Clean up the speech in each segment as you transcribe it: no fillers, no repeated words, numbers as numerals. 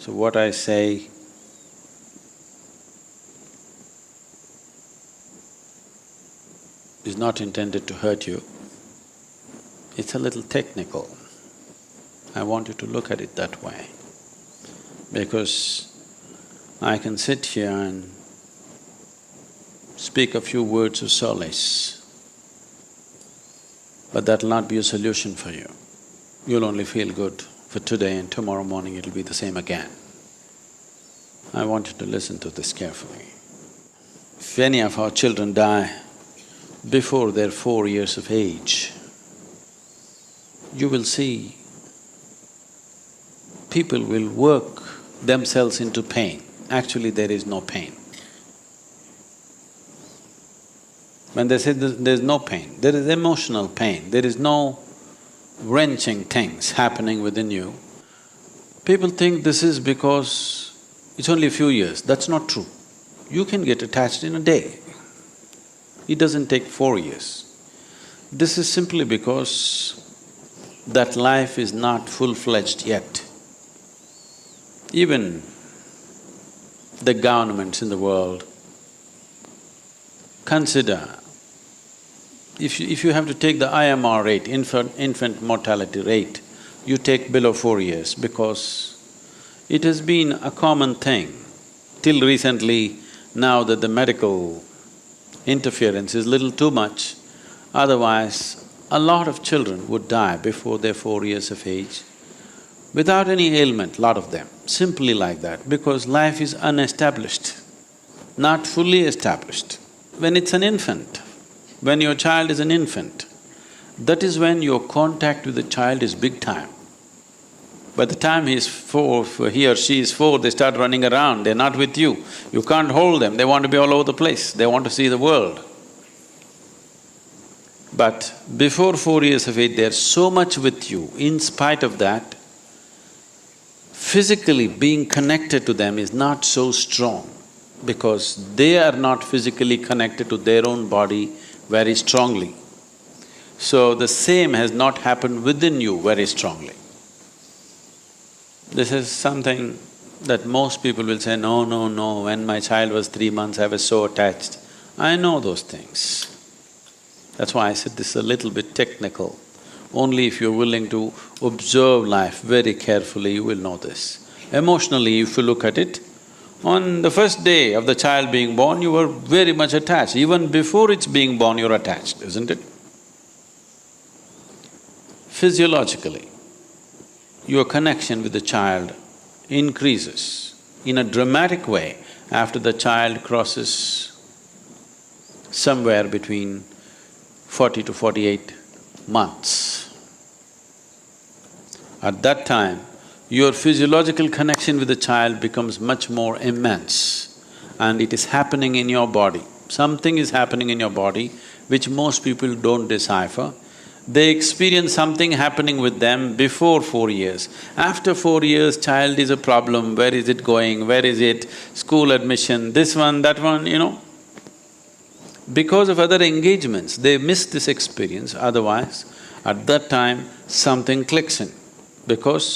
So what I say is not intended to hurt you. It's a little technical. I want you to look at it that way, because I can sit here and speak a few words of solace, but that'll not be a solution for you. You'll only feel good for today, and tomorrow morning it'll be the same again. I want you to listen to this carefully. If any of our children die before they're 4 years of age, you will see people will work themselves into pain. Actually, there is no pain. When they say there's no pain, there is emotional pain, there is no wrenching things happening within you. People think this is because it's only a few years. That's not true. You can get attached in a day. It doesn't take 4 years. This is simply because that life is not full-fledged yet. Even the governments in the world consider, if you have to take the IMR rate, infant mortality rate, you take below 4 years, because it has been a common thing till recently. Now that the medical interference is little too much, otherwise a lot of children would die before they're 4 years of age without any ailment, lot of them, simply like that, because life is unestablished, not fully established. When it's an infant, when your child is an infant, that is when your contact with the child is big time. By the time he or she is 4, they start running around, they're not with you. You can't hold them, they want to be all over the place, they want to see the world. But before 4 years of age, they're so much with you. In spite of that, physically being connected to them is not so strong, because they are not physically connected to their own body very strongly. So the same has not happened within you very strongly. This is something that most people will say, no, no, no, when my child was 3 months, I was so attached. I know those things. That's why I said this is a little bit technical. Only if you're willing to observe life very carefully, you will know this. Emotionally, if you look at it, on the first day of the child being born, you were very much attached. Even before it's being born, you're attached, isn't it? Physiologically, your connection with the child increases in a dramatic way after the child crosses somewhere between 40 to 48 months. At that time, your physiological connection with the child becomes much more immense, and it is happening in your body. Something is happening in your body which most people don't decipher. They experience something happening with them before 4 years. After 4 years, child is a problem, where is it going, where is it, school admission, this one, that one, you know. Because of other engagements, they miss this experience, otherwise at that time something clicks because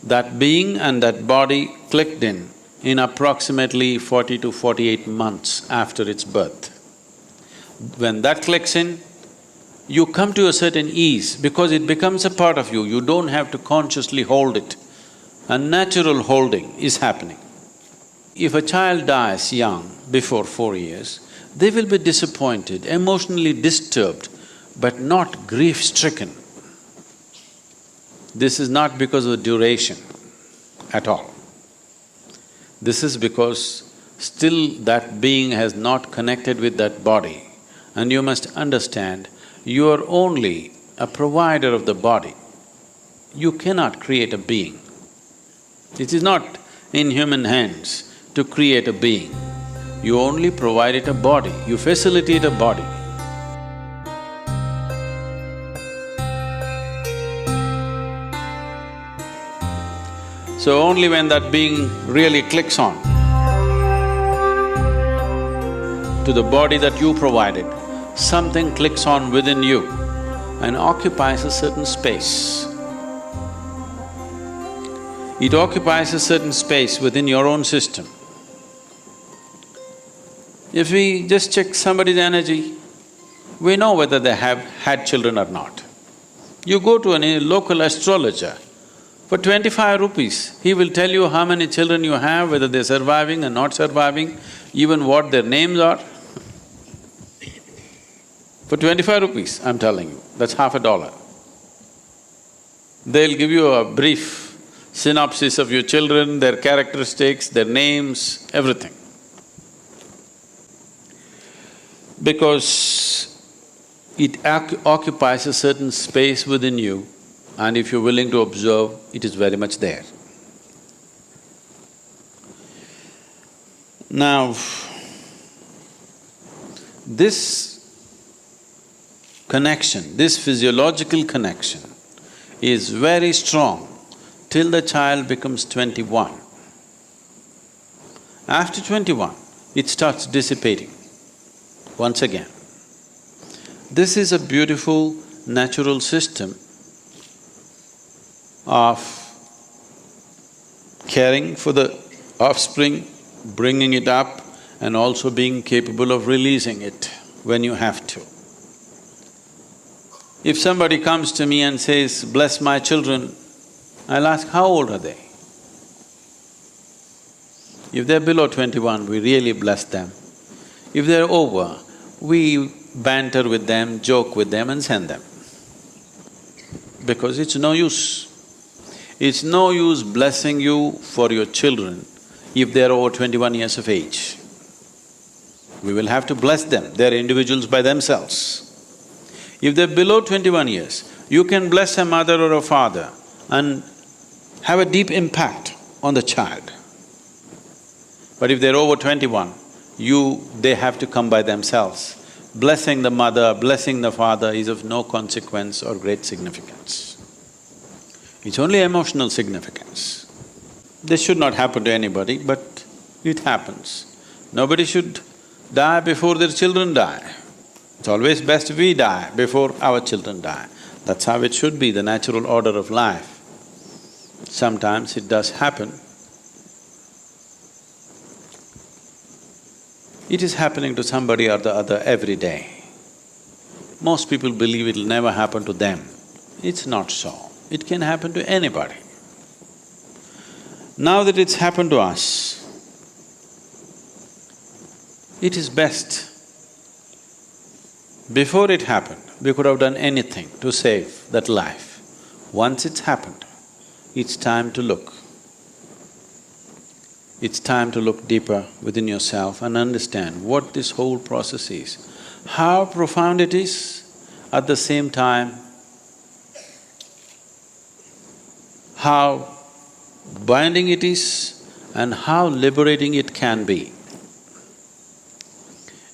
that being and that body clicked in approximately 40 to 48 months after its birth. When that clicks in, you come to a certain ease because it becomes a part of you, you don't have to consciously hold it. A natural holding is happening. If a child dies young, before 4 years, they will be disappointed, emotionally disturbed, but not grief-stricken. This is not because of the duration at all. This is because still that being has not connected with that body. And you must understand, you are only a provider of the body. You cannot create a being. It is not in human hands to create a being. You only provide it a body, you facilitate a body. So only when that being really clicks on to the body that you provided, something clicks on within you and occupies a certain space. It occupies a certain space within your own system. If we just check somebody's energy, we know whether they have had children or not. You go to a local astrologer, for 25 rupees, he will tell you how many children you have, whether they're surviving or not surviving, even what their names are. For 25 rupees, I'm telling you, that's $50. They'll give you a brief synopsis of your children, their characteristics, their names, everything. Because it occupies a certain space within you, and if you're willing to observe, it is very much there. Now, this connection, this physiological connection is very strong till the child becomes 21. After 21, it starts dissipating once again. This is a beautiful natural system of caring for the offspring, bringing it up, and also being capable of releasing it when you have to. If somebody comes to me and says, "Bless my children," I'll ask, how old are they? If they're below 21, we really bless them. If they're over, we banter with them, joke with them and send them. Because it's no use. It's no use blessing you for your children if they're over 21 years of age. We will have to bless them, they're individuals by themselves. If they're below 21 years, you can bless a mother or a father and have a deep impact on the child. But if they're over 21, they have to come by themselves. Blessing the mother, blessing the father is of no consequence or great significance. It's only emotional significance. This should not happen to anybody, but it happens. Nobody should die before their children die. It's always best we die before our children die. That's how it should be, the natural order of life. Sometimes it does happen. It is happening to somebody or the other every day. Most people believe it'll never happen to them. It's not so. It can happen to anybody. Now that it's happened to us, it is best. Before it happened, we could have done anything to save that life. Once it's happened, it's time to look. It's time to look deeper within yourself and understand what this whole process is, how profound it is, at the same time how binding it is and how liberating it can be.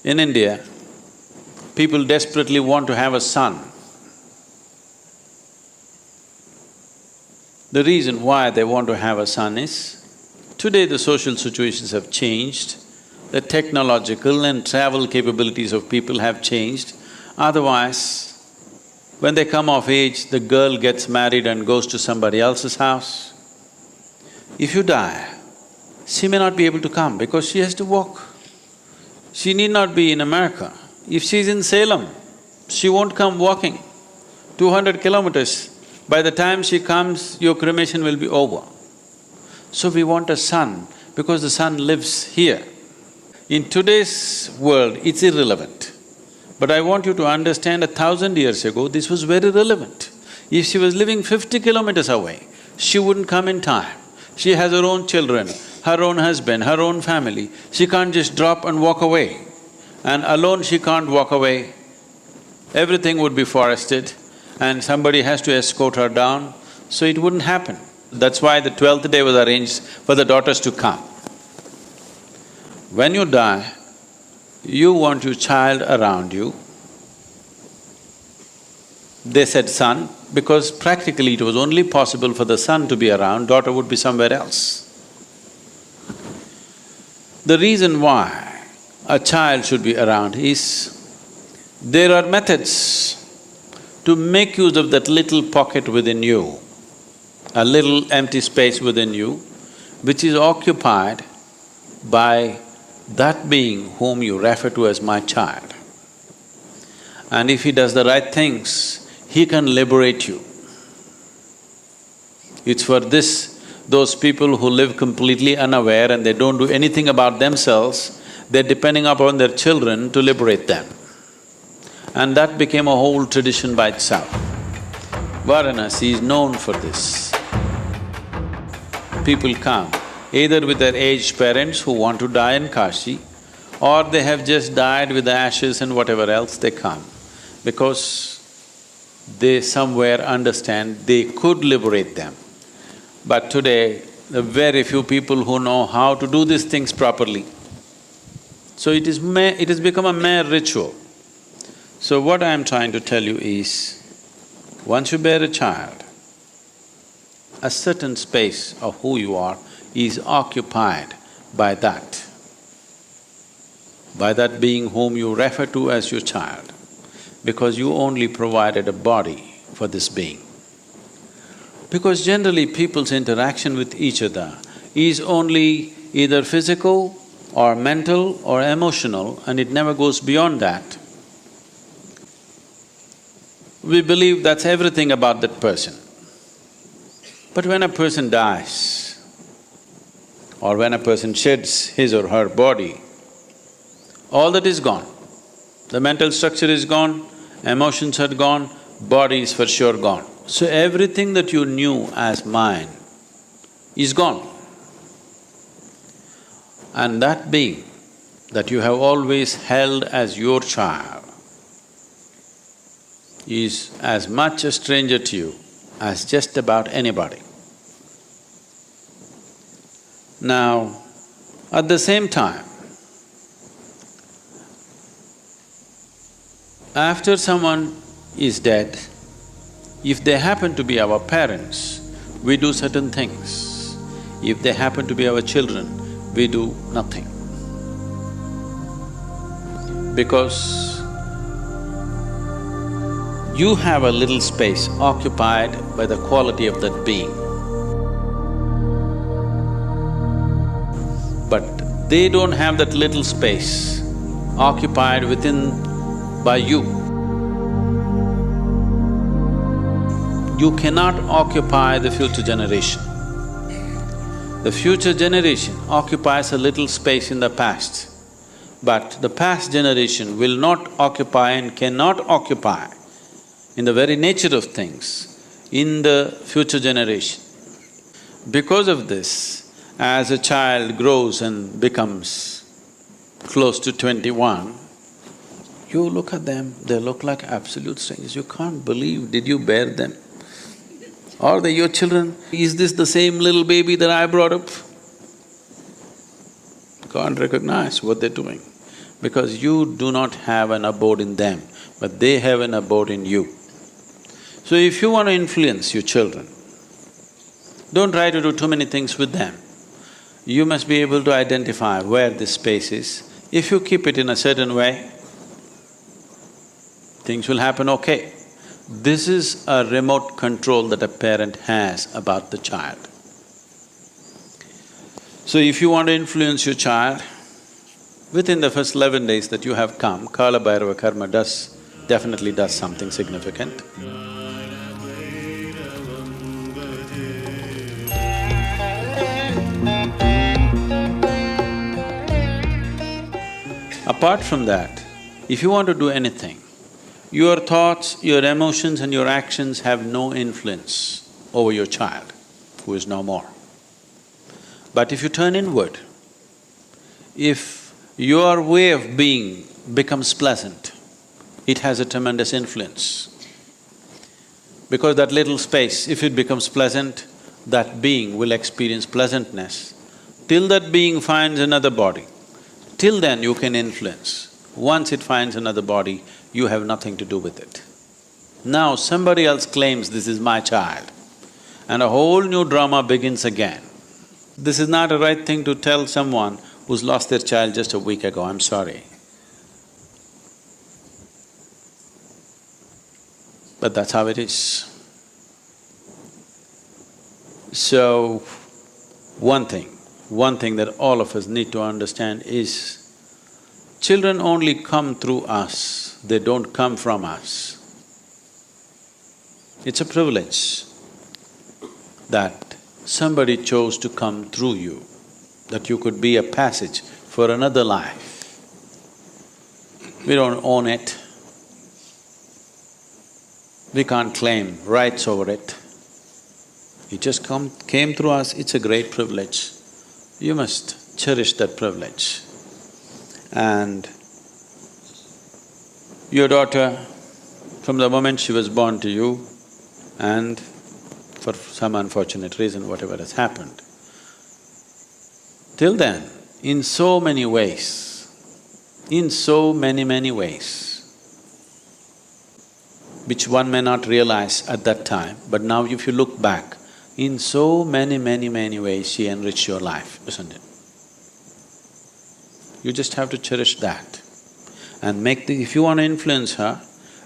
In India, people desperately want to have a son. The reason why they want to have a son is, today the social situations have changed, the technological and travel capabilities of people have changed. Otherwise, when they come of age, the girl gets married and goes to somebody else's house. If you die, she may not be able to come because she has to walk. She need not be in America. If she's in Salem, she won't come walking 200 kilometers. By the time she comes, your cremation will be over. So we want a son because the son lives here. In today's world, it's irrelevant. But I want you to understand, 1,000 years ago, this was very relevant. If she was living 50 kilometers away, she wouldn't come in time. She has her own children, her own husband, her own family. She can't just drop and walk away. And alone she can't walk away. Everything would be forested and somebody has to escort her down, so it wouldn't happen. That's why the 12th day was arranged for the daughters to come. When you die, you want your child around you. They said son, because practically it was only possible for the son to be around, daughter would be somewhere else. The reason why a child should be around is, there are methods to make use of that little pocket within you. a little empty space within you, which is occupied by that being whom you refer to as my child. And if he does the right things, he can liberate you. It's for this, those people who live completely unaware and they don't do anything about themselves, they're depending upon their children to liberate them. And that became a whole tradition by itself. Varanasi is known for this. People come either with their aged parents who want to die in Kashi, or they have just died with the ashes and whatever else they come, because they somewhere understand they could liberate them. But today, there are very few people who know how to do these things properly. So it has become a mere ritual. So what I am trying to tell you is, once you bear a child, a certain space of who you are is occupied by that being whom you refer to as your child, because you only provided a body for this being. Because generally people's interaction with each other is only either physical or mental or emotional, and it never goes beyond that. We believe that's everything about that person. But when a person dies, or when a person sheds his or her body, all that is gone. The mental structure is gone, emotions are gone, body is for sure gone. So everything that you knew as mine is gone. And that being that you have always held as your child is as much a stranger to you as just about anybody. Now, at the same time, after someone is dead, if they happen to be our parents, we do certain things. If they happen to be our children, we do nothing. Because you have a little space occupied by the quality of that being. But they don't have that little space occupied by you. You cannot occupy the future generation. The future generation occupies a little space in the past, but the past generation will not occupy and cannot occupy in the very nature of things in the future generation. Because of this, as a child grows and becomes close to 21, you look at them, they look like absolute strangers. You can't believe, did you bear them? Are they your children? Is this the same little baby that I brought up? Can't recognize what they're doing, because you do not have an abode in them, but they have an abode in you. So if you want to influence your children, don't try to do too many things with them. You must be able to identify where this space is. If you keep it in a certain way, things will happen okay. This is a remote control that a parent has about the child. So if you want to influence your child, within the first 11 days that you have come, Kala Bhairava Karma definitely does something significant. Apart from that, if you want to do anything, your thoughts, your emotions and your actions have no influence over your child, who is no more. But if you turn inward, if your way of being becomes pleasant, it has a tremendous influence. Because that little space, if it becomes pleasant, that being will experience pleasantness. Till that being finds another body, till then you can influence. Once it finds another body, you have nothing to do with it. Now somebody else claims this is my child, and a whole new drama begins again. This is not a right thing to tell someone who's lost their child just a week ago, I'm sorry. But that's how it is. So, one thing that all of us need to understand is, children only come through us, they don't come from us. It's a privilege that somebody chose to come through you, that you could be a passage for another life. We don't own it. We can't claim rights over it. It just came through us, it's a great privilege. You must cherish that privilege. And your daughter, from the moment she was born to you, and for some unfortunate reason, whatever has happened, till then, in so many ways, many ways, which one may not realize at that time, but now if you look back, in so many ways she enriched your life, isn't it? You just have to cherish that and if you want to influence her,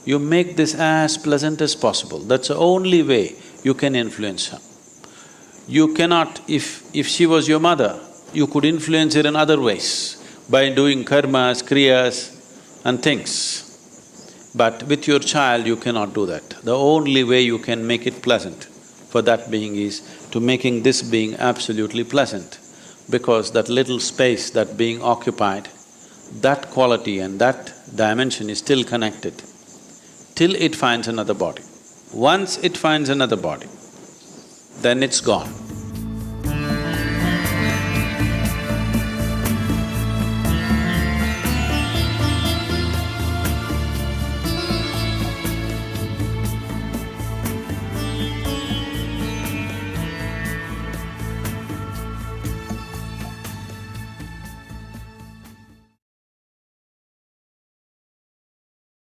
you make this as pleasant as possible. That's the only way you can influence her. You cannot… if she was your mother, you could influence her in other ways by doing karmas, kriyas and things. But with your child, you cannot do that. The only way you can make it pleasant for that being is to making this being absolutely pleasant, because that little space that being occupied, that quality and that dimension is still connected till it finds another body. Once it finds another body, then it's gone.